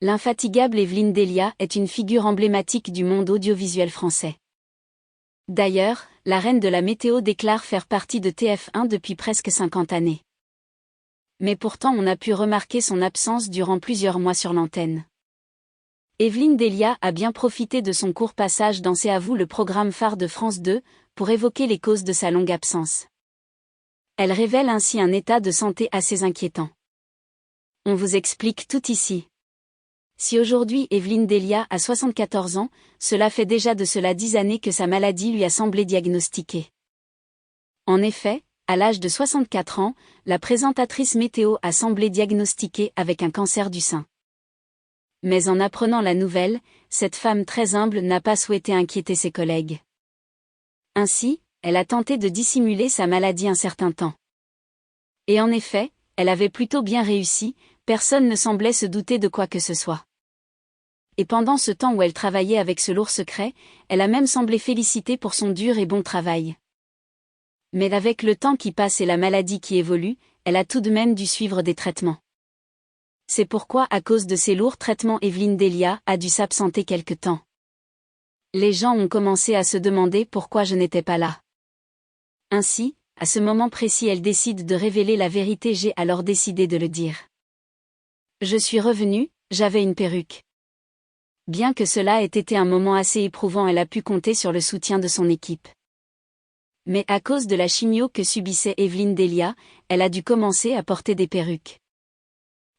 L'infatigable Evelyne Delia est une figure emblématique du monde audiovisuel français. D'ailleurs, la reine de la météo déclare faire partie de TF1 depuis presque 50 années. Mais pourtant on a pu remarquer son absence durant plusieurs mois sur l'antenne. Evelyne Delia a bien profité de son court passage dans C'est à vous, le programme phare de France 2, pour évoquer les causes de sa longue absence. Elle révèle ainsi un état de santé assez inquiétant. On vous explique tout ici. Si aujourd'hui Evelyne Delia a 74 ans, cela fait déjà de cela 10 années que sa maladie lui a semblé diagnostiquée. En effet, à l'âge de 64 ans, la présentatrice météo a semblé diagnostiquée avec un cancer du sein. Mais en apprenant la nouvelle, cette femme très humble n'a pas souhaité inquiéter ses collègues. Ainsi, elle a tenté de dissimuler sa maladie un certain temps. Et en effet, elle avait plutôt bien réussi, personne ne semblait se douter de quoi que ce soit. Et pendant ce temps où elle travaillait avec ce lourd secret, elle a même semblé félicitée pour son dur et bon travail. Mais avec le temps qui passe et la maladie qui évolue, elle a tout de même dû suivre des traitements. C'est pourquoi à cause de ces lourds traitements Evelyne Delia a dû s'absenter quelque temps. Les gens ont commencé à se demander pourquoi je n'étais pas là. Ainsi, à ce moment précis elle décide de révéler la vérité, j'ai alors décidé de le dire. Je suis revenue, j'avais une perruque. Bien que cela ait été un moment assez éprouvant, elle a pu compter sur le soutien de son équipe. Mais à cause de la chimio que subissait Evelyne Delia, elle a dû commencer à porter des perruques.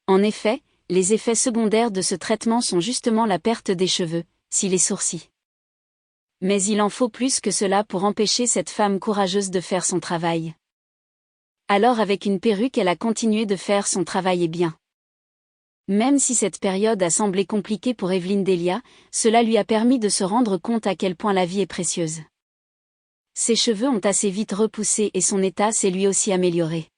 En effet, les effets secondaires de ce traitement sont justement la perte des cheveux, si les sourcils. Mais il en faut plus que cela pour empêcher cette femme courageuse de faire son travail. Alors avec une perruque elle a continué de faire son travail et bien. Même si cette période a semblé compliquée pour Evelyne Delia, cela lui a permis de se rendre compte à quel point la vie est précieuse. Ses cheveux ont assez vite repoussé et son état s'est lui aussi amélioré.